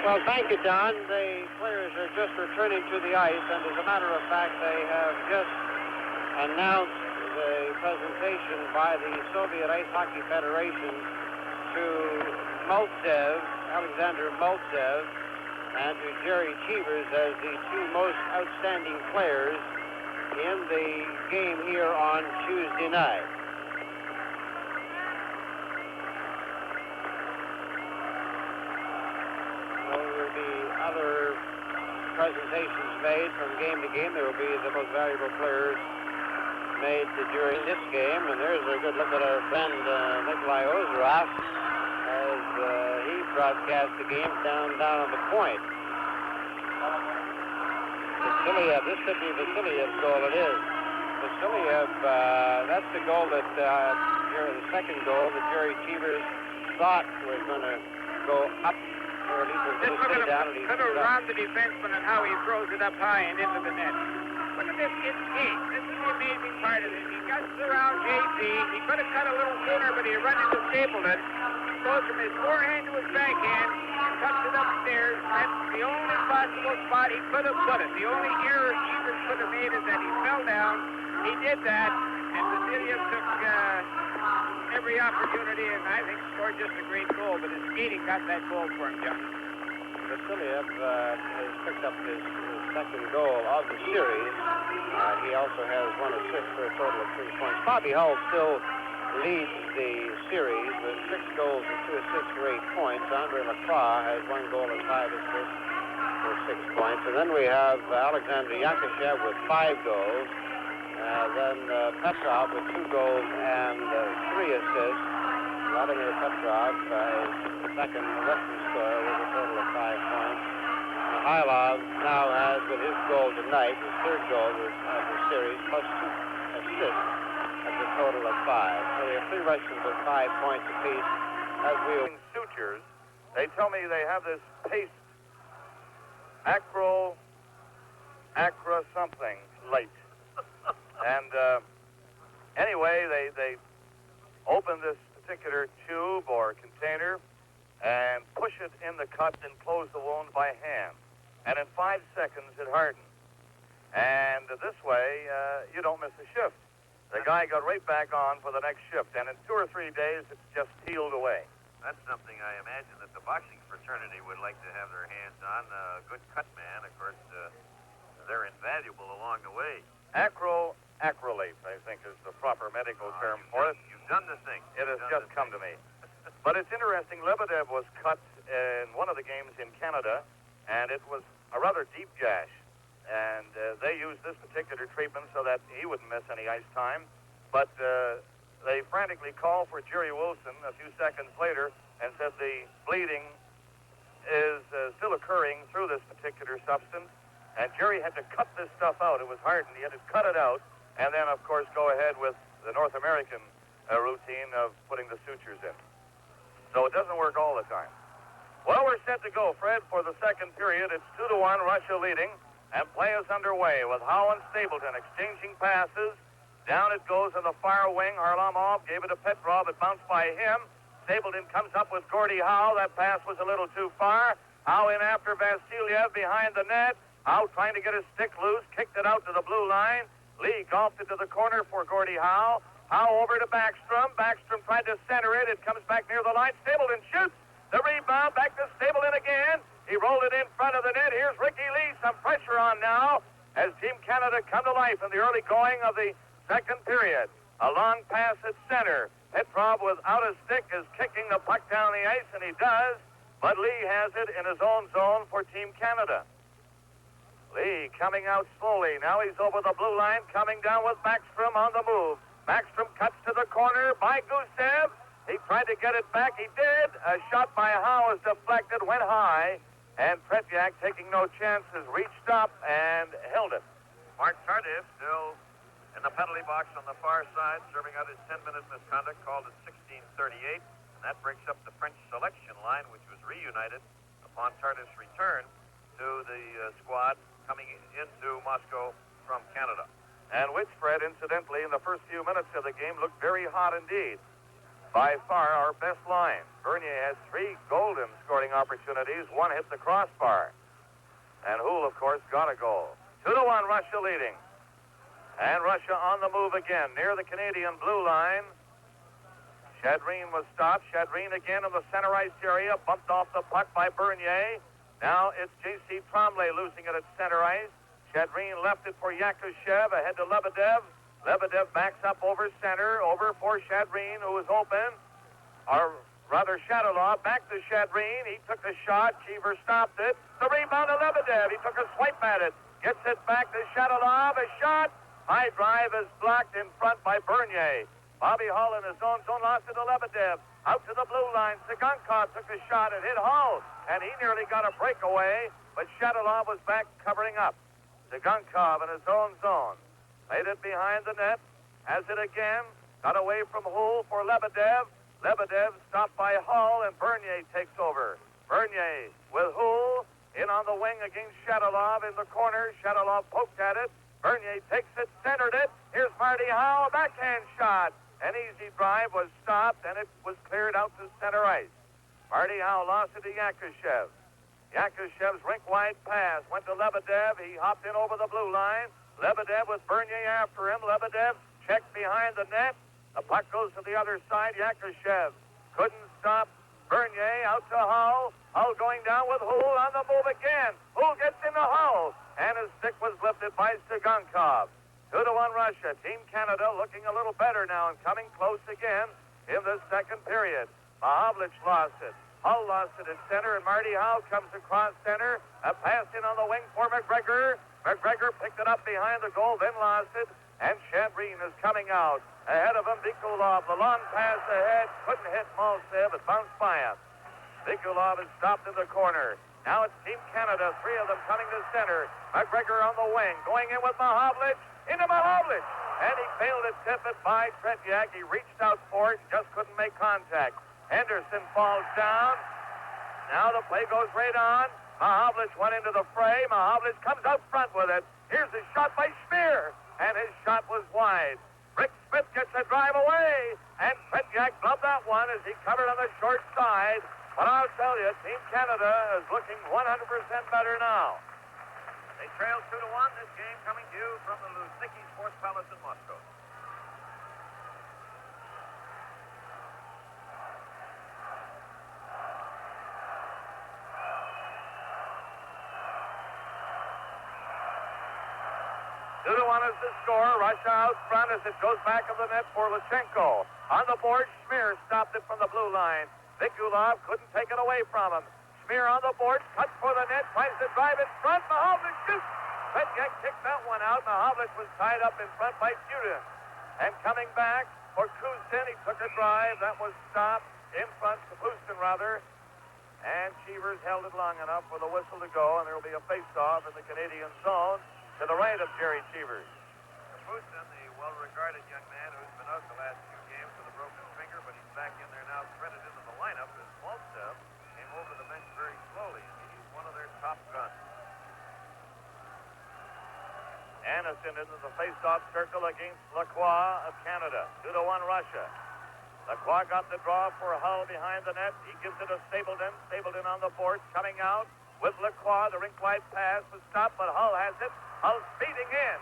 Well, thank you, Don. The players are just returning to the ice, and as a matter of fact, they have just announced the presentation by the Soviet Ice Hockey Federation to Maltsev, Alexander Maltsev, and to Jerry Cheevers as the two most outstanding players in the game here on Tuesday night. There will be other presentations made from game to game. There will be the most valuable players made during this game, and there's a good look at our friend Nikolai Ozerov as he broadcast the game down on the point. Vasiliev, this could be Vasiliev's goal. It is. Vasiliev, that's the goal that the second goal that Jerry Cheevers thought was going to go up, or at least was going to stay down. Look around the defenseman and how he throws it up high and into the net. Look at this escape. This is the amazing part of it. He guts around JC. He could have cut a little sooner, but he run into Stapleton. Goes from his forehand to his backhand and cuts it upstairs. That's the only possible spot he could have put it. The only error Cheevers could have made is that he fell down. He did that, and Vasiliev took every opportunity and I think scored just a great goal. But his skating got that goal for him, John. Vasiliev has picked up his second goal of the series. He also has one assist for a total of 3 points. Bobby Hull still leads the series with 6 goals and 2 assists for 8 points. Andre Lacroix has 1 goal and 5 assists for 6 points. And then we have Alexander Yakashev with 5 goals. Then Petrov with 2 goals and 3 assists. Vladimir Petrov is second Russian scorer with a total of 5 points. Mikhailov now has, with his goal tonight, his third goal of the series, plus 2 assists. That's a total of 5. So we have 3 Russians with 5 points apiece. As we sutures, they tell me they have this paste, acra something, late. And anyway, they open this particular tube or container and push it in the cut and close the wound by hand. And in 5 seconds, it hardened. And this way, you don't miss a shift. The guy got right back on for the next shift, and in 2 or 3 days, it's just peeled away. That's something I imagine that the boxing fraternity would like to have their hands on. A good cut man, of course, they're invaluable along the way. Acrolate, I think, is the proper medical term for it. You've done the thing. It has just come to me. But it's interesting, Lebedev was cut in one of the games in Canada, and it was a rather deep gash. And they used this particular treatment so that he wouldn't miss any ice time. But they frantically called for Jerry Wilson a few seconds later and said the bleeding is still occurring through this particular substance. And Jerry had to cut this stuff out. It was hardened. He had to cut it out and then, of course, go ahead with the North American routine of putting the sutures in. So it doesn't work all the time. Well, we're set to go, Fred, for the second period. It's 2-1, Russia leading. And play is underway with Howe and Stapleton exchanging passes. Down it goes in the far wing. Harlamov gave it to Petrov. It bounced by him. Stapleton comes up with Gordie Howe. That pass was a little too far. Howe in after Vasiliev behind the net. Howe trying to get his stick loose. Kicked it out to the blue line. Lee golfed it to the corner for Gordie Howe. Howe over to Backstrom. Backstrom tried to center it. It comes back near the line. Stapleton shoots. The rebound back to Stapleton again. He rolled it in front of the net. Here's Ricky Lee. Some pressure on now as Team Canada come to life in the early going of the second period. A long pass at center. Petrov without a stick is kicking the puck down the ice, and he does. But Lee has it in his own zone for Team Canada. Lee coming out slowly. Now he's over the blue line, coming down with Backstrom on the move. Backstrom cuts to the corner by Gusev. He tried to get it back. He did. A shot by Howe is deflected, went high. And Tretiak, taking no chances, reached up and held it. Mark Tardif still in the penalty box on the far side, serving out his 10-minute misconduct, called at 16:38. And that brings up the French selection line, which was reunited upon Tardif's return to the squad coming into Moscow from Canada. And which, Fred, incidentally, in the first few minutes of the game looked very hot indeed. by far our best line. Bernier had 3 golden scoring opportunities. 1 hit the crossbar. And Hull, of course, got a goal. 2-1, Russia leading. And Russia on the move again, near the Canadian blue line. Shadreen was stopped. Shadreen again in the center ice area, bumped off the puck by Bernier. Now it's J.C. Tremblay losing it at center ice. Shadreen left it for Yakushev, ahead to Lebedev. Lebedev backs up over center, over for Shadreen, who is open. Or rather, Shadolov back to Shadreen. He took a shot. Cheever stopped it. The rebound to Lebedev. He took a swipe at it. Gets it back to Shadolov. A shot. High drive is blocked in front by Bernier. Bobby Hull in his own zone lost it to Lebedev. Out to the blue line. Sigankov took a shot and hit Hull. And he nearly got a breakaway, but Shadolov was back covering up. Sigankov in his own zone. Laid it behind the net. Has it again. Got away from Hull for Lebedev. Lebedev stopped by Hull, and Bernier takes over. Bernier with Hull in on the wing against Shadolov in the corner. Shadolov poked at it. Bernier takes it, centered it. Here's Marty Howe, a backhand shot. An easy drive was stopped, and it was cleared out to center ice. Marty Howe lost it to Yakushev. Yakushev's rink-wide pass went to Lebedev. He hopped in over the blue line. Lebedev with Bernier after him. Lebedev checked behind the net. The puck goes to the other side. Yakushev couldn't stop Bernier. Out to Hull. Hull going down with Hull on the move again. Hull gets into Hull. And his stick was lifted by Sigankov. 2-1 Russia. Team Canada looking a little better now and coming close again in the second period. Mahavlich lost it. Hull lost it at center, and Marty Howe comes across center. A pass in on the wing for McGregor. McGregor picked it up behind the goal, then lost it. And Shadreen is coming out. Ahead of him, Vikulov. The long pass ahead. Couldn't hit Malsev. It bounced by him. Vikulov is stopped in the corner. Now it's Team Canada. 3 of them coming to center. McGregor on the wing. Going in with Mahavlich. Into Mahavlich. And he failed to tip it by Tretiak. He reached out for it and just couldn't make contact. Henderson falls down. Now the play goes right on. Mahavlich went into the fray. Mahavlich comes out front with it. Here's a shot by Speer. And his shot was wide. Rick Smith gets a drive away. And Tretiak gloved that one as he covered on the short side. But I'll tell you, Team Canada is looking 100% better now. They trail 2-1. This game coming to you from the Luzhniki Sports Palace in Moscow. Is the score. Russia out front as it goes back of the net for Lichenko. On the board, Schmier stopped it from the blue line. Vikulov couldn't take it away from him. Schmier on the board, cuts for the net, tries to drive in front. Mahavlich shoots. Petyak kicked that one out. Mahavlich was tied up in front by Putin. And coming back for Kuzin, he took a drive. That was stopped in front, Kapustin rather. And Cheevers held it long enough for the whistle to go, and there will be a face-off in the Canadian zone to the right of Jerry Cheevers. Kapustin, the well-regarded young man who's been out the last 2 games with a broken finger, but he's back in there now, threaded into the lineup as Maltsev came over the bench very slowly. He's one of their top guns. Anderson into the face-off circle against Lacroix of Canada. 2-1 Russia. Lacroix got the draw for Hull behind the net. He gives it to Stapleton. Stapleton on the board, coming out with Lacroix. The rink-wide pass was stopped, but Hull has it. Hull speeding in.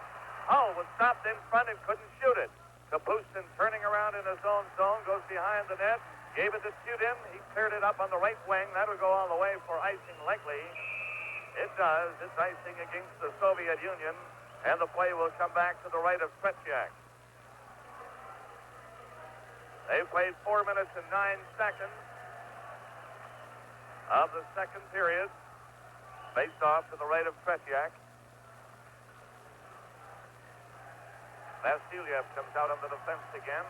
Hull was stopped in front and couldn't shoot it. Kapustin turning around in his own zone, goes behind the net, gave it to Putin. He cleared it up on the right wing. That'll go all the way for icing likely. It does. It's icing against the Soviet Union, and the play will come back to the right of Tretiak. They played 4 minutes and 9 seconds of the second period. Faced off to the right of Tretiak. Vasilyev comes out on the defense again.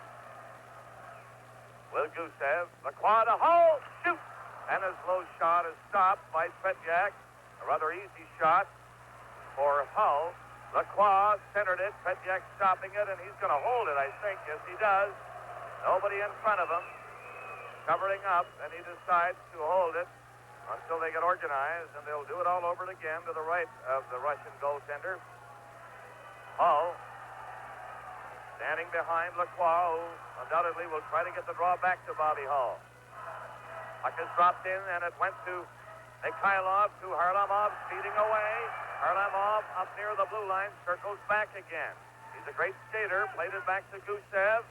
Will Gusev. Lacroix to Hull. Shoot! And his low shot is stopped by Tretiak. A rather easy shot for Hull. Lacroix centered it. Tretiak stopping it, and he's going to hold it, I think. Yes, he does. Nobody in front of him. Covering up, and he decides to hold it until they get organized, and they'll do it all over again to the right of the Russian goaltender. Hull standing behind Lacroix, who undoubtedly will try to get the draw back to Bobby Hall. Puck is dropped in, and it went to Mikhailov, to Harlamov, speeding away. Harlamov up near the blue line, circles back again. He's a great skater, played it back to Gusev.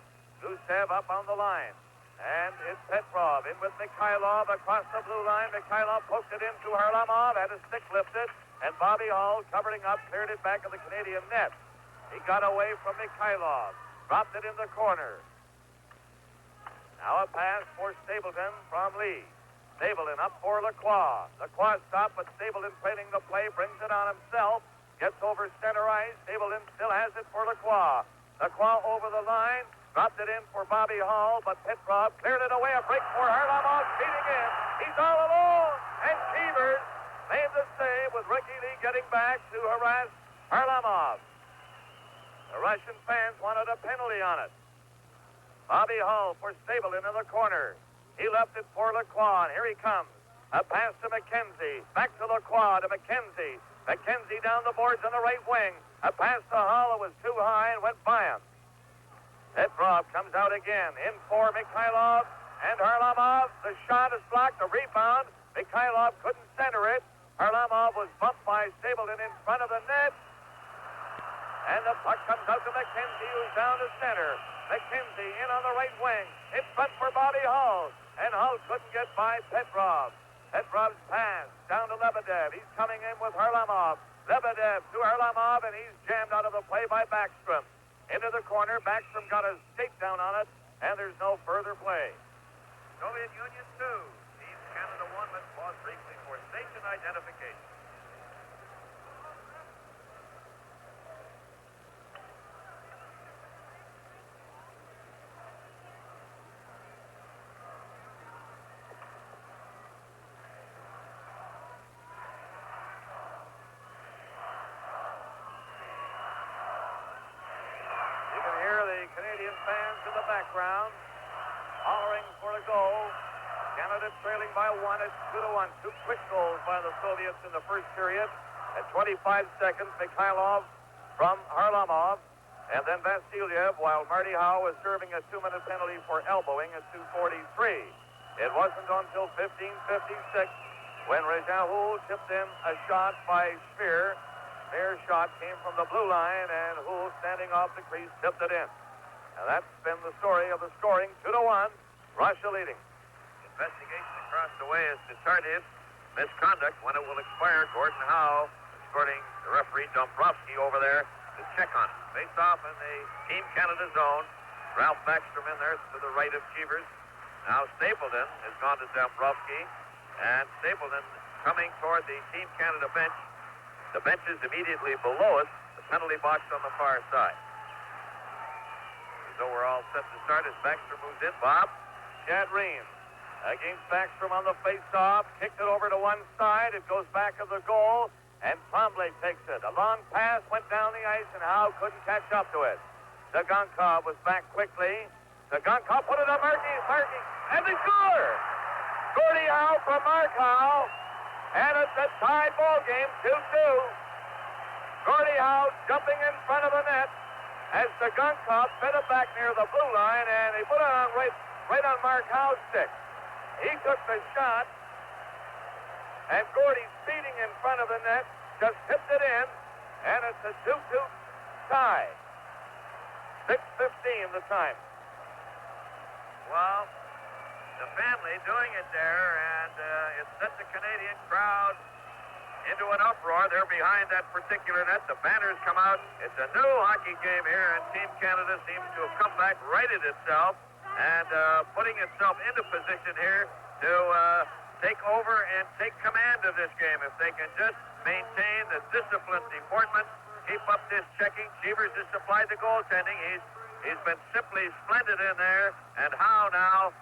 Gusev up on the line. And it's Petrov in with Mikhailov across the blue line. Mikhailov poked it into Harlamov, had his stick lifted, and Bobby Hall, covering up, cleared it back of the Canadian net. He got away from Mikhailov, dropped it in the corner. Now a pass for Stapleton from Lee. Stapleton up for Lacroix. Lacroix stopped, but Stapleton trailing the play, brings it on himself, gets over center ice. Stapleton still has it for Lacroix. Lacroix over the line, dropped it in for Bobby Hall, but Petrov cleared it away. A break for Harlamov, feeding in. He's all alone, and Cheevers made the save with Ricky Lee getting back to harass Harlamov. The Russian fans wanted a penalty on it. Bobby Hall for Stapleton in the corner. He left it for Lacroix, and here he comes. A pass to McKenzie. Back to Lacroix, to McKenzie. McKenzie down the boards on the right wing. A pass to Hall. It was too high and went by him. Petrov comes out again. In for Mikhailov and Harlamov. The shot is blocked. The rebound. Mikhailov couldn't center it. Harlamov was bumped by Stapleton in front of the net. And the puck comes out to McKenzie, who's down to center. McKenzie in on the right wing. In front for Bobby Hall. And Hall couldn't get by Petrov. Petrov's pass down to Lebedev. He's coming in with Harlamov. Lebedev to Harlamov, and he's jammed out of the play by Backstrom. Into the corner. Backstrom got his skate down on it, and there's no further play. Soviet Union 2. Team Canada 1. Let's pause briefly for station identification. Canadian fans in the background, hollering for a goal. Canada trailing by 1. It's 2-1. 2 quick goals by the Soviets in the first period. At 25 seconds, Mikhailov from Harlamov, and then Vasilyev, while Marty Howe was serving a 2-minute penalty for elbowing at 2:43. It wasn't until 15:56 when Rejahoul tipped in a shot by Speer. Speer's shot came from the blue line, and Houle, standing off the crease, tipped it in. And that's been the story of the scoring. 2-1, Russia leading. Investigation across the way is to start his misconduct. When it will expire, Gordon Howe escorting the referee Dombrowski over there to check on it. Face off in the Team Canada zone. Ralph Backstrom in there to the right of Cheevers. Now Stapleton has gone to Dombrowski, and Stapleton coming toward the Team Canada bench. The bench is immediately below us, the penalty box on the far side. So we're all set to start as Backstrom moves in. Bob? Chad Ream against Backstrom on the face-off. Kicked it over to one side. It goes back of the goal, and Tremblay takes it. A long pass went down the ice, and Howe couldn't catch up to it. Zagonkov was back quickly. Zagonkov put it on Markey, and they score! Gordie Howe from Mark Howe, and it's a tied ball game, 2-2. Gordie Howe jumping in front of the net as Zagonkov fed it back near the blue line, and he put it on right on Mark Howe's stick. He took the shot, and Gordie, speeding in front of the net, just tipped it in, and it's a 2-2 tie. 6:15 the time. Well, the family doing it there, and it set the Canadian crowd into an uproar. They're behind that particular net. The banners come out. It's a new hockey game here, and Team Canada seems to have come back, righted itself, and putting itself into position here to take over and take command of this game. If they can just maintain the disciplined deportment, keep up this checking. Cheevers has supplied the goaltending. He's been simply splendid in there, and Howe now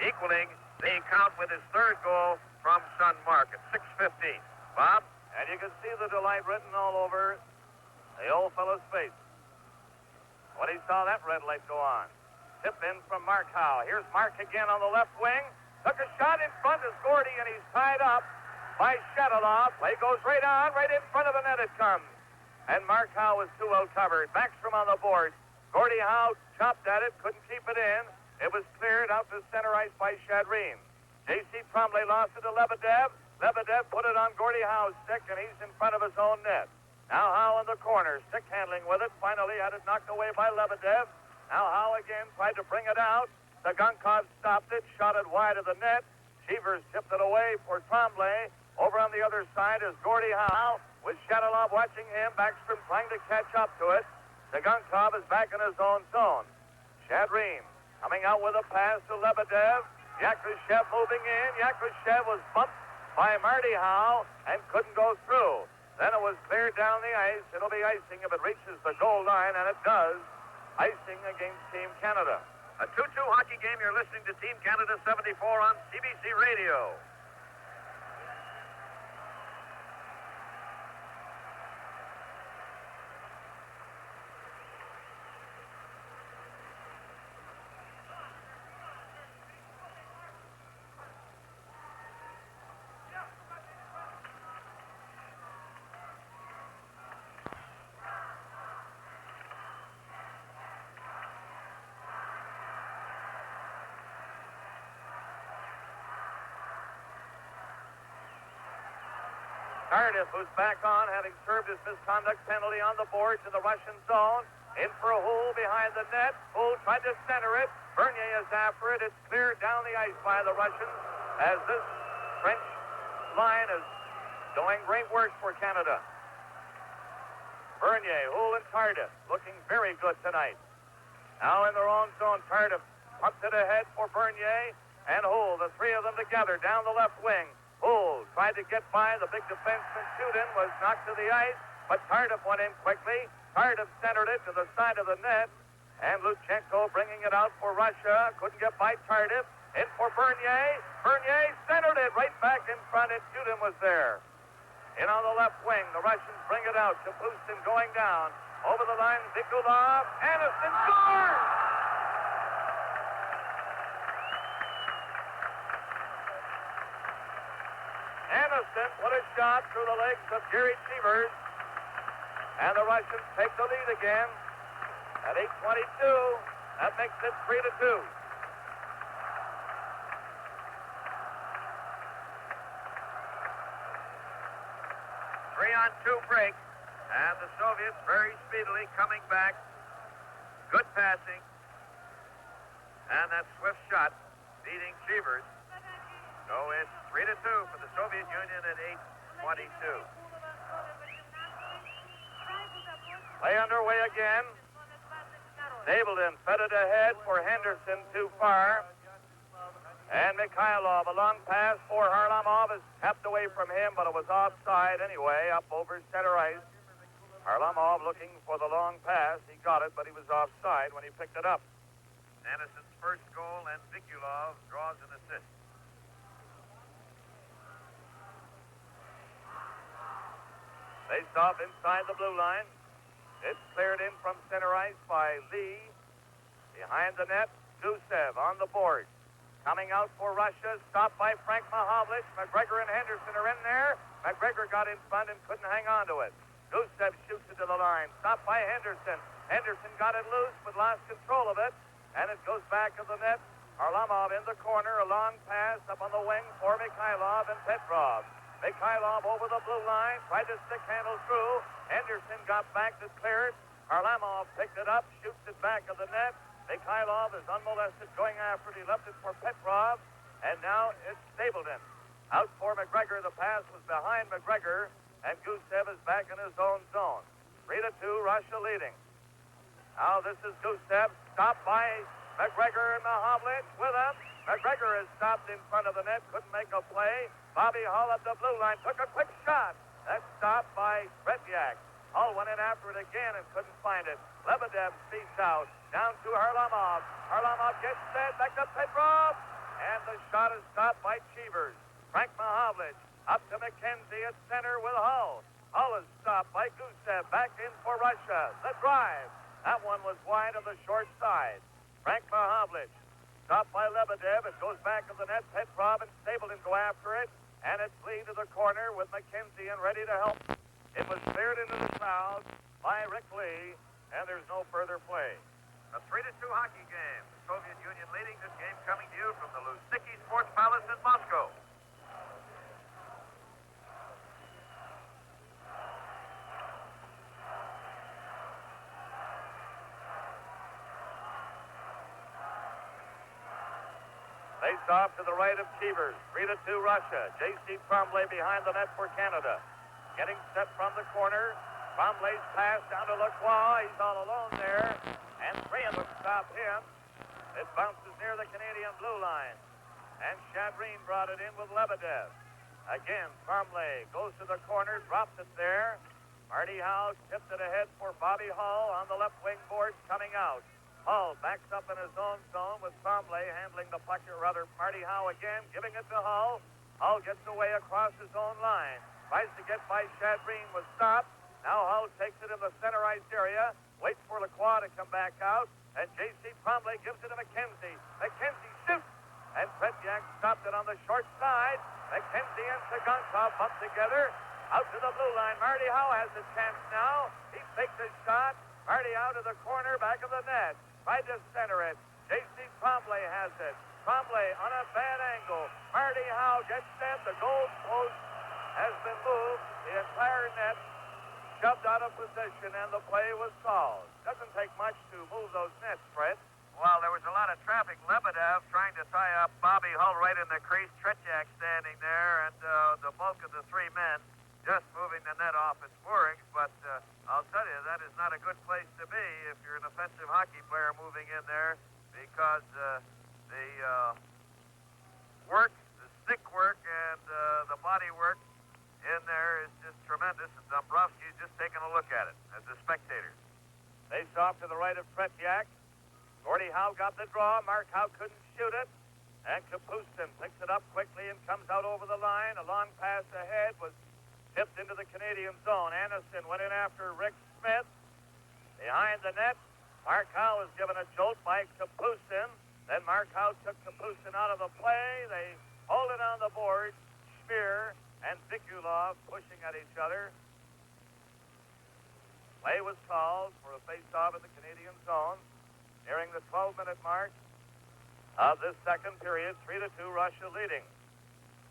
equaling the count with his third goal from Sun Mark at 6:15. Bob? And you can see the delight written all over the old fellow's face when he saw that red light go on. Tip in from Mark Howe. Here's Mark again on the left wing. Took a shot in front of Gordy, and he's tied up by Shadalov. Play goes right on, right in front of the net it comes. And Mark Howe is too well covered. Backstrom on the board. Gordie Howe chopped at it, couldn't keep it in. It was cleared out to center ice by Shadreen. J.C. Trombley lost it to Lebedev. Lebedev put it on Gordie Howe's stick, and he's in front of his own net. Now Howe in the corner, stick handling with it. Finally had it knocked away by Lebedev. Now Howe again tried to bring it out. Sagunkov stopped it, shot it wide of the net. Cheevers tipped it away for Trombley. Over on the other side is Gordie Howe, with Shadalov watching him. Backstrom trying to catch up to it. Sagunkov is back in his own zone. Shadreen coming out with a pass to Lebedev. Yakushev moving in. Yakushev was bumped by Marty Howe and couldn't go through. Then it was cleared down the ice. It'll be icing if it reaches the goal line, and it does. Icing against Team Canada. A 2-2 hockey game. You're listening to Team Canada 74 on CBC Radio. Tardif, who's back on, having served his misconduct penalty on the boards in the Russian zone. In for a hole behind the net. Hole tried to center it. Bernier is after it. It's cleared down the ice by the Russians as this French line is doing great work for Canada. Bernier, Hull, and Tardif looking very good tonight. Now in their own zone, Tardif pumped it ahead for Bernier and Hull, the three of them together down the left wing. Hull tried to get by the big defenseman. Shootin was knocked to the ice, but Tardif went in quickly. Tardif centered it to the side of the net, and Luchenko bringing it out for Russia. Couldn't get by Tardif. In for Bernier. Bernier centered it right back in front, and Shootin was there. In on the left wing, the Russians bring it out to Pustin going down. Over the line, Nikulov. Anderson scores! Anderson put a shot through the legs of Jerry Cheevers. And the Russians take the lead again at 8:22. That makes it 3-2. Three-on-two break, and the Soviets very speedily coming back. Good passing, and that swift shot beating Cheevers. So it's 3-2 for the Soviet Union at 8:22. Play underway again. Stapleton fed it ahead for Henderson too far. And Mikhailov, a long pass for Harlamov, is tapped away from him, but it was offside anyway, up over center ice. Harlamov looking for the long pass. He got it, but he was offside when he picked it up. Anderson's first goal, and Vikulov draws an assist. Faced off inside the blue line. It's cleared in from center ice by Lee. Behind the net, Gusev on the board. Coming out for Russia, stopped by Frank Mahovlich. McGregor and Henderson are in there. McGregor got in front and couldn't hang on to it. Gusev shoots it to the line. Stopped by Henderson. Henderson got it loose but lost control of it. And it goes back to the net. Harlamov in the corner. A long pass up on the wing for Mikhailov and Petrov. Mikhailov over the blue line. Tried to stick handle through. Henderson got back to clear it. Harlamov picked it up. Shoots it back of the net. Mikhailov is unmolested going after it. He left it for Petrov. And now it's Stapleton. Out for McGregor. The pass was behind McGregor. And Gusev is back in his own zone. 3-2, Russia leading. Now this is Gusev. Stopped by McGregor and Mahovlich with him. McGregor is stopped in front of the net. Couldn't make a play. Bobby Hull up the blue line. Took a quick shot. That's stopped by Bretyak. Hull went in after it again and couldn't find it. Lebedev speeds out. Down to Harlamov. Harlamov gets set. Back to Petrov. And the shot is stopped by Cheevers. Frank Mahovlich up to McKenzie at center with Hull. Hull is stopped by Gusev. Back in for Russia. The drive. That one was wide on the short side. Frank Mahovlich stopped by Lebedev. It goes back of the net. Petrov and Stapleton go after it. And it's Lee to the corner with McKenzie and ready to help. It was cleared into the crowd by Rick Lee. And there's no further play. A 3-2 hockey game. The Soviet Union leading this game, coming to you from the Luzhniki Sports Palace in Moscow. Face off to the right of Cheevers. 3-2 Russia. J.C. Tremblay behind the net for Canada. Getting set from the corner. Tremblay's pass down to Lacroix. He's all alone there. And three of them stop him. It bounces near the Canadian blue line. And Shadreen brought it in with Lebedev. Again, Tremblay goes to the corner, drops it there. Marty Howe tipped it ahead for Bobby Hull on the left wing boards coming out. Hull backs up in his own zone with Tremblay handling the puck, or rather Marty Howe again, giving it to Hull. Hull gets away across his own line. Tries to get by Shadreen, was stopped. Now Hull takes it in the center ice area, waits for Lacroix to come back out, and J.C. Tremblay gives it to McKenzie. McKenzie shoots, and Tretiak stopped it on the short side. McKenzie and Sagonkov bump together. Out to the blue line. Marty Howe has a chance now. He takes his shot. Marty out of the corner, back of the net. Tried to center it. J.C. Tremblay has it. Tremblay on a bad angle. Marty Howe gets set. The goal post has been moved. The entire net shoved out of position, and the play was called. Doesn't take much to move those nets, Fred. Well, there was a lot of traffic. Lebedev trying to tie up Bobby Hull right in the crease. Tretiak standing there, and the bulk of the three men just moving the net off its moorings. But I'll tell you, that is not a good place to be if you're an offensive hockey player moving in there, because the work, the stick work, and the body work in there is just tremendous. And Dombrowski's just taking a look at it as a spectator. Face off to the right of Tretiak. Gordie Howe got the draw. Mark Howe couldn't shoot it. And Kapustin picks it up quickly and comes out over the line. A long pass ahead was tipped into the Canadian zone. Anderson went in after Rick Smith. Behind the net, Mark Howe was given a jolt by Kapustin. Then Mark Howe took Kapustin out of the play. They hold it on the board. Spear and Vikulov pushing at each other. Play was called for a face-off in the Canadian zone. Nearing the 12-minute mark of this second period, 3-2 Russia leading.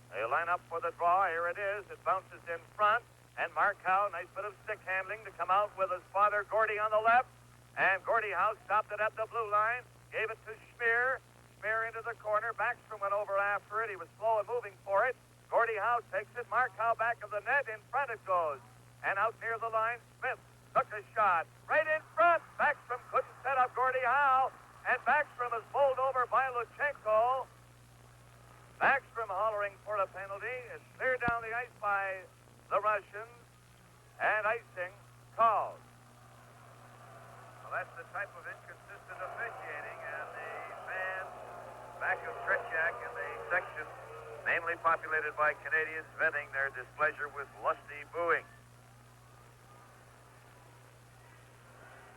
They line up for the draw. Here it is. It bounces in front. And Mark Howe, nice bit of stick handling to come out with his father, Gordie, on the left. And Gordie Howe stopped it at the blue line. Gave it to Schmier. Schmier into the corner. Backstrom went over after it. He was slow and moving for it. Gordie Howe takes it. Mark Howe back of the net. In front it goes. And out near the line, Smith took a shot. Right in front. Backstrom couldn't set up Gordie Howe. And Backstrom is bowled over by Luchenko. Backstrom hollering for a penalty. It's cleared down the ice by the Russians. And icing called. Well, that's the type of inconsistent officiating, and the fans back of Tretiak in the section, mainly populated by Canadians, venting their displeasure with lusty booing.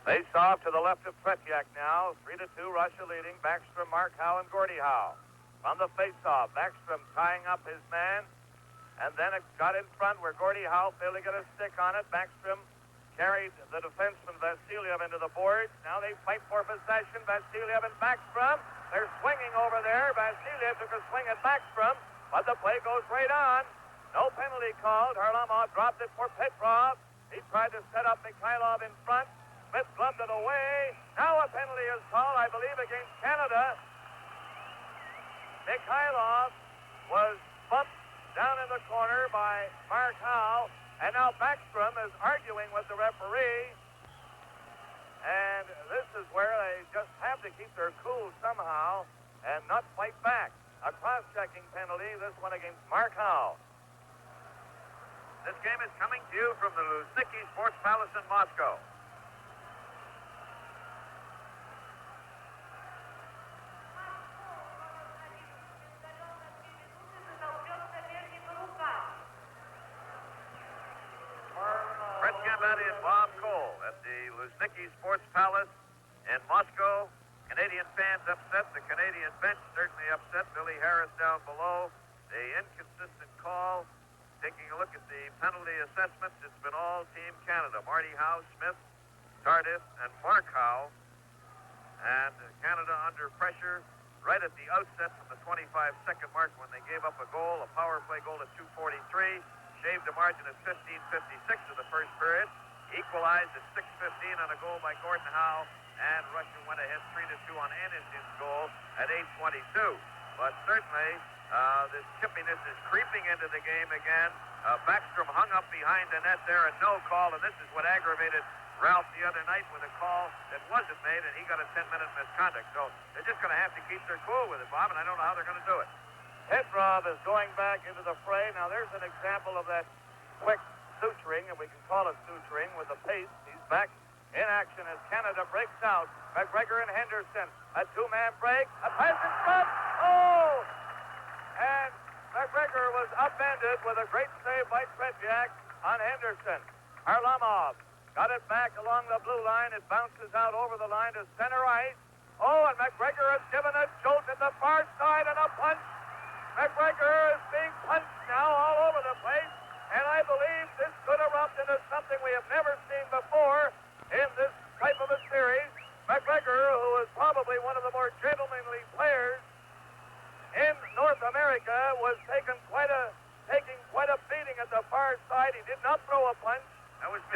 Face off to the left of Tretiak now. 3-2 Russia leading. Backstrom, Mark Howe, and Gordie Howe. On the face-off, Backstrom tying up his man. And then it got in front where Gordie Howe failed to get a stick on it. Backstrom carried the defenseman Vasiliev into the boards. Now they fight for possession. Vasiliev and Backstrom. They're swinging over there. Vasiliev took a swing at Backstrom, but the play goes right on. No penalty called. Harlamov dropped it for Petrov. He tried to set up Mikhailov in front. Smith gloved it away. Now a penalty is called, I believe, against Canada. Mikhailov was bumped down in the corner by Mark Howe, and now Backstrom is arguing with the referee. And this is where they just have to keep their cool somehow and not fight back. A cross-checking penalty, this one against Mark Howe. This game is coming to you from the Luzhniki Sports Palace in Moscow. Fred Gambatti and Bob Cole at the Luzhniki Sports Palace in Moscow. Canadian fans upset. The Canadian bench certainly upset. Billy Harris down below. The inconsistent call. Taking a look at the penalty assessments, it's been all Team Canada. Marty Howe, Smith, Tardif, and Mark Howe And Canada under pressure right at the outset from the 25-second mark when they gave up a goal, a power play goal at 2:43, shaved the margin at 15:56 of the first period, equalized at 6:15 on a goal by Gordon Howe, and Russia went ahead 3-2 on Anantin's goal at 8:22. But certainly, this chippiness is creeping into the game again. Backstrom hung up behind the net there, and no call, and this is what aggravated Ralph the other night with a call that wasn't made, and he got a 10-minute misconduct. So they're just going to have to keep their cool with it, Bob, and I don't know how they're going to do it. Petrov is going back into the fray. Now, there's an example of that quick suturing, and we can call it suturing, with the pace. He's back in action as Canada breaks out. McGregor and Henderson, a two-man break, a pass in front. Oh! And McGregor was upended with a great save by Tretiak on Henderson. Harlamov got it back along the blue line. It bounces out over the line to center ice. Oh, and McGregor has given a jolt at the far side and a punch. McGregor is being punched now all over the place, and I believe this could erupt into something we have never seen before in this type of a series. McGregor, who is probably one of the more gentlemanly players in North America, was taking quite a beating at the far side. He did not throw a punch.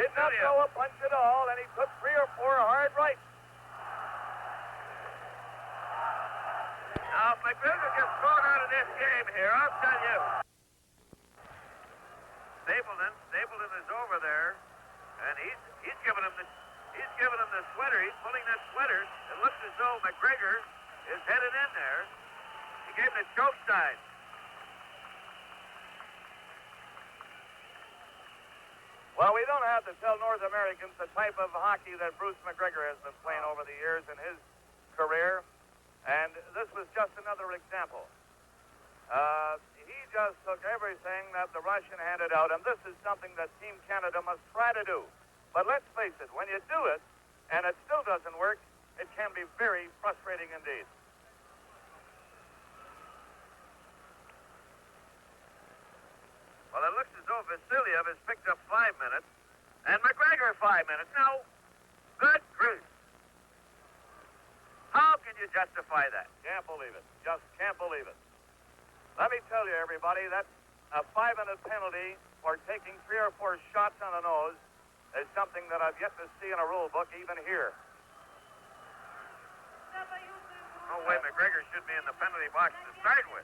Did not throw a punch at all, and he took 3 or 4 hard rights. Now, if McGregor gets thrown out of this game here, I'll tell you. Stapleton is over there, and he's giving him the sweater. He's pulling that sweater. It looks as though McGregor is headed in there. He gave him the choke sign. Well, we don't have to tell North Americans the type of hockey that Bruce McGregor has been playing over the years in his career, and this was just another example. He just took everything that the Russian handed out, and this is something that Team Canada must try to do. But let's face it, when you do it, and it still doesn't work, it can be very frustrating indeed. Well, it looks as though Vasiliev has picked up 5 minutes, and McGregor 5 minutes. Now, good grief. How can you justify that? Can't believe it. Just can't believe it. Let me tell you, everybody, that's a 5-minute penalty for taking 3 or 4 shots on the nose is something that I've yet to see in a rule book, even here. No way McGregor should be in the penalty box to start with.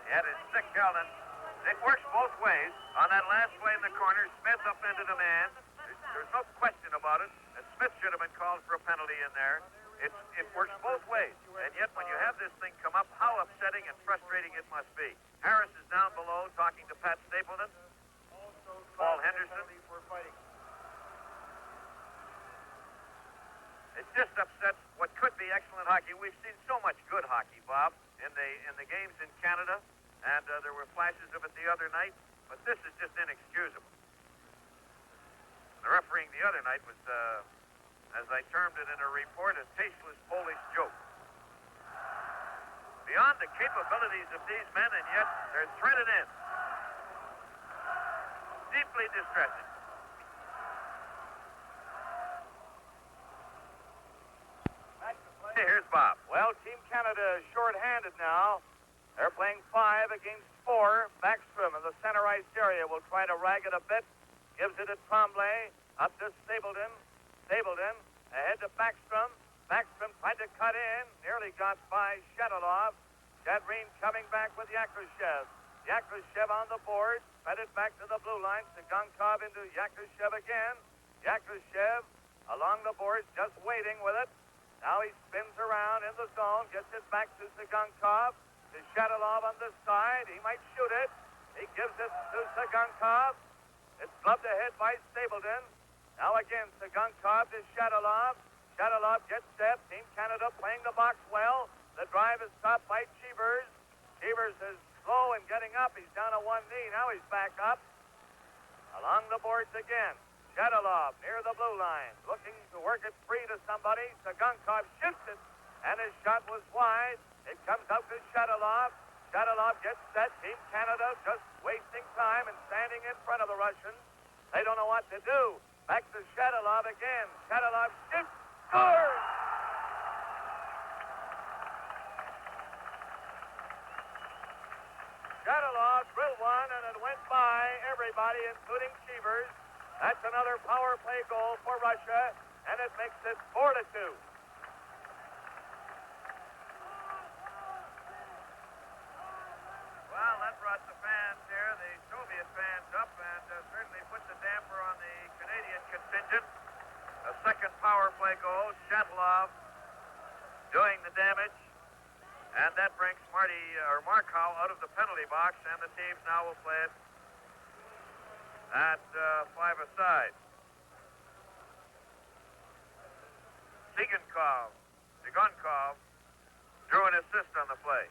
He had his stick held, and it works both ways. On that last play in the corner, Smith upended a man. There's no question about it. And Smith should have been called for a penalty in there. It works both ways. And yet, when you have this thing come up, how upsetting and frustrating it must be. Harris is down below talking to Pat Stapleton. Paul Henderson. It just upsets what could be excellent hockey. We've seen so much good hockey, Bob, in the games in Canada, and there were flashes of it the other night, but this is just inexcusable. The refereeing the other night was, as I termed it in a report, a tasteless Polish joke. Beyond the capabilities of these men, and yet they're threaded in. Deeply distressing. Here's Bob. Well, Team Canada is short-handed now. They're playing 5 against 4. Backstrom in the center ice area will try to rag it a bit. Gives it to Tremblay. Up to Stapleton. Stapleton ahead to Backstrom. Backstrom tried to cut in. Nearly got by Shadalov. Shadreen coming back with Yakushev. Yakushev on the board. Fed it back to the blue line. Sagunkov into Yakushev again. Yakushev along the boards, just waiting with it. Now he spins around in the zone, gets it back to Sagunkov, to Shadalov on this side. He might shoot it. He gives it to Sagunkov. It's gloved ahead by Stapleton. Now again, Sagunkov to Shadalov. Shadalov gets set. Team Canada playing the box well. The drive is stopped by Cheevers. Cheevers is slow in getting up. He's down on one knee. Now he's back up. Along the boards again. Shadalov near the blue line, looking to work it free to somebody. Sagunkov shifts it, and his shot was wide. It comes out to Shadalov. Shadalov gets set. Team Canada just wasting time and standing in front of the Russians. They don't know what to do. Back to Shadalov again. Shadalov shifts, scores! by everybody, including Cheevers. That's another power play goal for Russia, and it makes it 4-2. Well, that brought the fans here, the Soviet fans, up and certainly put the damper on the Canadian contingent. A second power play goal, Shatlov doing the damage. And that brings Markow out of the penalty box, and the teams now will play it at 5-a-side. Sigankov drew an assist on the play.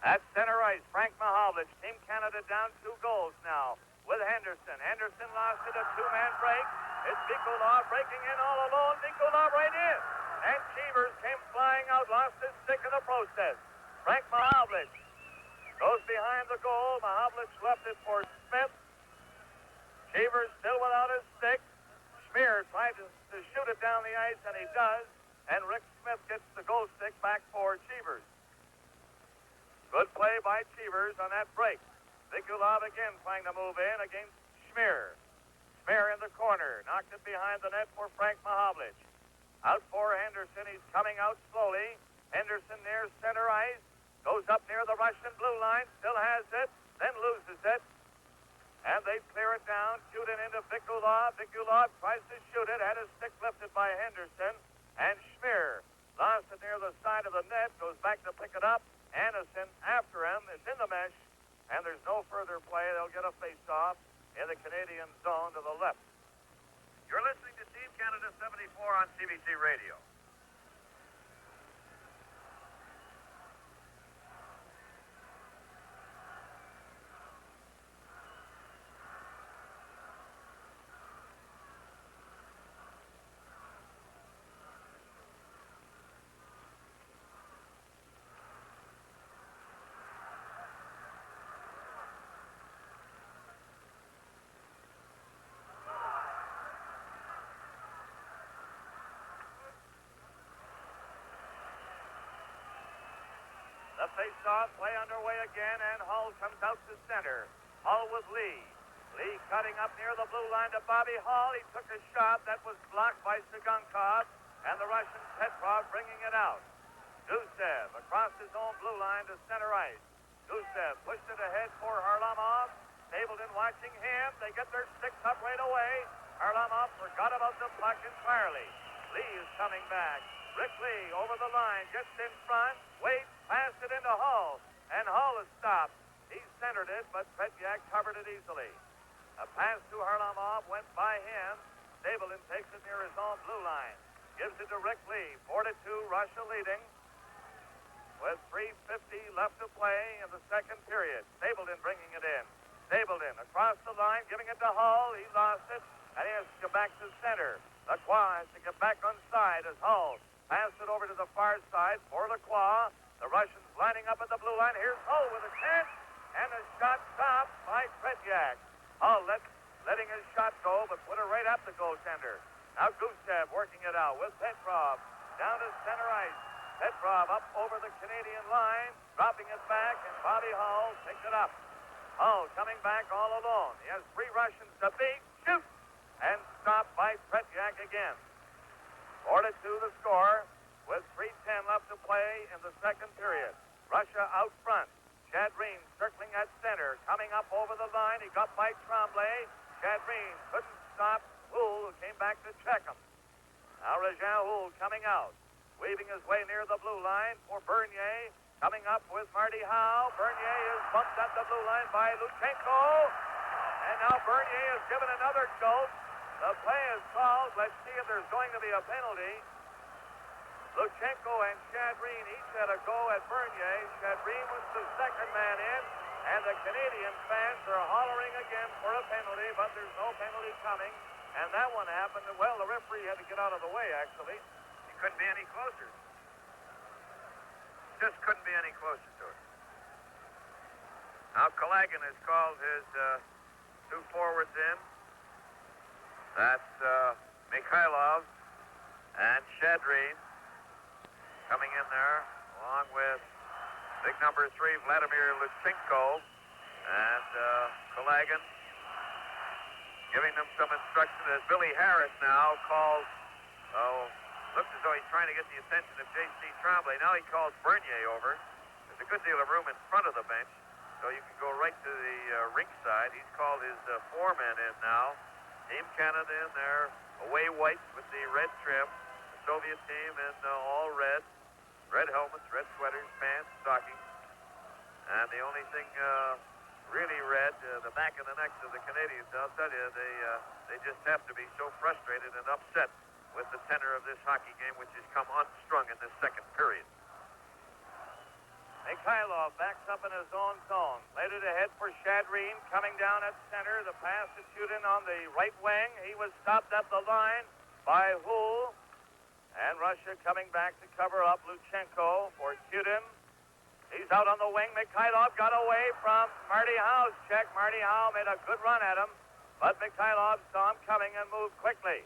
At center ice, Frank Mahovlich. Team Canada down 2 goals now with Henderson. Henderson lost it, a 2-man break. It's Nikolov breaking in all alone. Nikolov right in. And Cheevers came flying out, lost his stick in the process. Frank Mahovlich goes behind the goal. Mahovlich left it for Smith. Cheevers still without his stick. Schmier tried to shoot it down the ice, and he does. And Rick Smith gets the goal stick back for Cheevers. Good play by Cheevers on that break. Nikolov again trying to move in against Schmier. Schmier in the corner. Knocked it behind the net for Frank Mahovlich. Out for Henderson. He's coming out slowly. Henderson near center ice. Goes up near the Russian blue line. Still has it. Then loses it. And they clear it down. Shoot it into Vikulov. Vikulov tries to shoot it. Had his stick lifted by Henderson. And Schmier lost it near the side of the net. Goes back to pick it up. Anderson after him is in the mesh. And there's no further play. They'll get a face-off in the Canadian zone to the left. You're listening to Team Canada 74 on CBC Radio. The face-off play underway again, and Hull comes out to center. Hull with Lee. Lee cutting up near the blue line to Bobby Hull. He took a shot that was blocked by Sigankov, and the Russian Petrov bringing it out. Gusev across his own blue line to center ice. Gusev pushed it ahead for Harlamov. Stapleton watching him. They get their sticks up right away. Harlamov forgot about the puck entirely. Lee is coming back. Rick Lee over the line, gets in front, waits, passed it into Hull, and Hull is stopped. He centered it, but Petyak covered it easily. A pass to Harlamov went by him. Stapleton takes it near his own blue line. Gives it to Rick Lee. 4-2, Russia leading. With 3:50 left to play in the second period. Stapleton bringing it in. Stapleton across the line, giving it to Hull. He lost it, and he has to go back to center. Lacroix has to get back on side as Hull passed it over to the far side for Lacroix. The Russians lining up at the blue line. Here's Hull with a chance, and a shot stopped by Petyak. Hull letting his shot go, but put it right up the goaltender. Now Gusev working it out with Petrov down to center ice. Petrov up over the Canadian line, dropping it back, and Bobby Hull picks it up. Hull coming back all alone. He has 3 Russians to beat. Shoot! And stopped by Petyak again. 4-2 the score with 3:10 left to play in the second period. Russia out front. Chadreen circling at center, coming up over the line. He got by Tremblay. Chadreen couldn't stop Houle, who came back to check him. Now Rajin Houle coming out, weaving his way near the blue line for Bernier. Coming up with Marty Howe. Bernier is bumped at the blue line by Luchenko. And now Bernier is given another jolt. The play is called. Let's see if there's going to be a penalty. Luchenko and Chadreen each had a go at Bernier. Chadreen was the second man in, and the Canadian fans are hollering again for a penalty, but there's no penalty coming. And that one happened. Well, the referee had to get out of the way, actually. He couldn't be any closer. Just couldn't be any closer to it. Now Kalagin has called his 2 forwards in. That's Mikhailov and Chadreen coming in there, along with big number 3, Vladimir Luchenko. And Kalagin giving them some instruction as Billy Harris now calls, looks as though he's trying to get the attention of J.C. Tremblay. Now he calls Bernier over. There's a good deal of room in front of the bench, so you can go right to the rink side. He's called his four men in now. Team Canada in their away whites with the red trim. The Soviet team in all red. Red helmets, red sweaters, pants, stockings. And the only thing really red, the back of the necks of the Canadians. I'll tell you, they just have to be so frustrated and upset with the tenor of this hockey game, which has come unstrung in this second period. Mikhailov backs up in his own zone. Laid it ahead for Shadreen. Coming down at center. The pass to Chudin on the right wing. He was stopped at the line by Hull. And Russia coming back to cover up Luchenko for Chudin. He's out on the wing. Mikhailov got away from Marty Howe's check. Marty Howe made a good run at him. But Mikhailov saw him coming and moved quickly.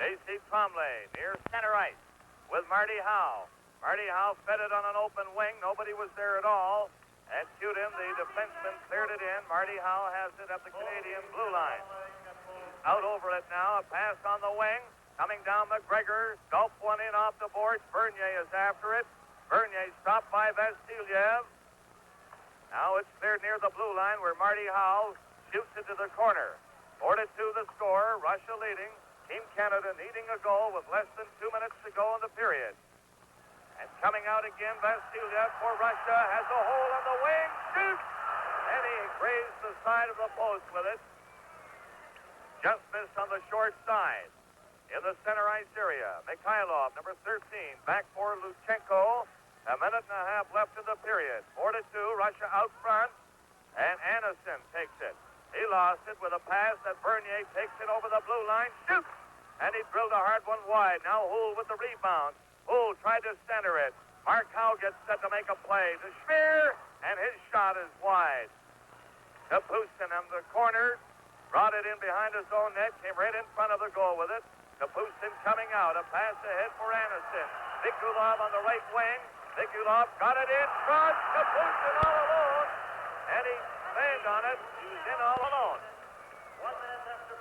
J.C. Tremblay near center ice with Marty Howe. Marty Howe fed it on an open wing. Nobody was there at all. And Chudin, the defenseman, cleared it in. Marty Howe has it at the Canadian blue line. Out over it now. A pass on the wing. Coming down McGregor. Gulp one in off the boards. Bernier is after it. Bernier stopped by Vasilyev. Now it's cleared near the blue line where Marty Howe shoots it to the corner. 4-2 the score. Russia leading. Team Canada needing a goal with less than 2 minutes to go in the period. And coming out again, Vasilyev for Russia has a hole on the wing. Shoots! And he grazed the side of the post with it. Just missed on the short side. In the center ice area, Mikhailov, number 13, back for Luchenko. A minute and a half left in the period. 4-2, Russia out front. And Anderson takes it. He lost it with a pass that Bernier takes it over the blue line. Shoots! And he drilled a hard one wide. Now Hull with the rebound. Hull tried to center it. Mark Howe gets set to make a play. To Schmier, and his shot is wide. Kapustin in the corner. Brought it in behind his own net. Came right in front of the goal with it. Kapustin coming out. A pass ahead for Anderson. Vikulov on the right wing. Vikulov got it in front. Kapustin all alone. And he landed on it. He was in all alone.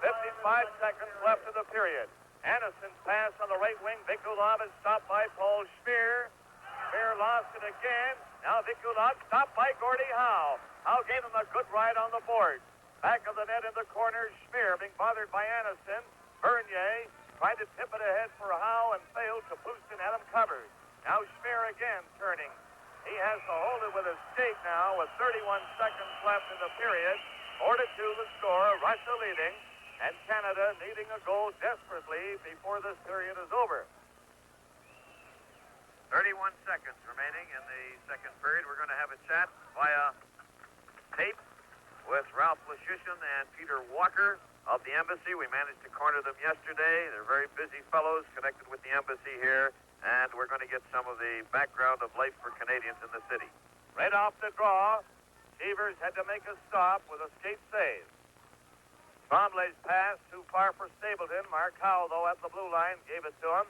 55 seconds left in the period. Anderson's pass on the right wing. Vikulov is stopped by Paul Schmier. Schmier lost it again. Now Vikulov stopped by Gordie Howe. Howe gave him a good ride on the board. Back of the net in the corner, Schmier being bothered by Anderson. Bernier tried to tip it ahead for Howe and failed. Kapustin had him covered. Now Schmier again turning. He has to hold it with his skate now with 31 seconds left in the period. 4-2 the score. Russia leading. And Canada needing a goal desperately before this period is over. 31 seconds remaining in the second period. We're going to have a chat via tape with Ralph Lashushin and Peter Walker of the embassy. We managed to corner them yesterday. They're very busy fellows connected with the embassy here, and we're going to get some of the background of life for Canadians in the city. Right off the draw, Chevers had to make a stop with a skate save. Tremblay's pass too far for Stapleton. Mark Howe, though, at the blue line, gave it to him.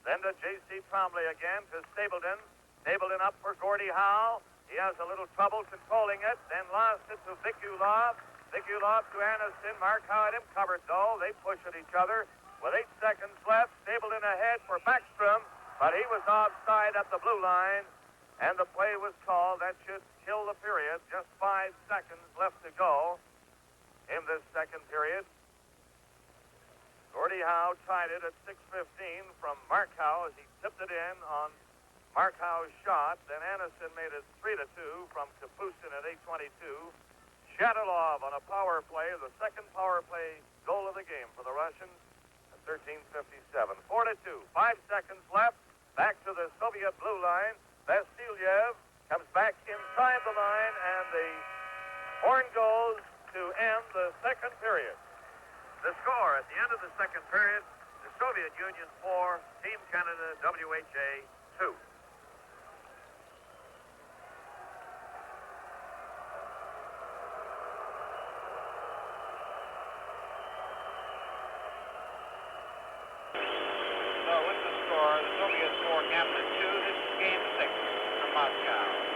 Then to J.C. Tremblay again to Stapleton. Stapleton up for Gordie Howe. He has a little trouble controlling it. Then lost it to Vikulov. Vikulov to Anderson. Mark Howe had him covered, though. They push at each other. With 8 seconds left, Stapleton ahead for Backstrom. But he was offside at the blue line. And the play was called. That should kill the period. Just 5 seconds left to go in this second period. Gordie Howe tried it at 6:15 from Mark Howe as he tipped it in on Mark Howe's shot. Then Anderson made it 3-2 from Kapustin at 8:22. Shadilov on a power play, the second power play goal of the game for the Russians at 13:57. 4-2, 5 seconds left. Back to the Soviet blue line. Vasilyev comes back inside the line, and the horn goes to end the second period. The score at the end of the second period, the Soviet Union 4, Team Canada, WHA 2. So with the score, the Soviets 4, Canada 2. This is Game 6 from Moscow.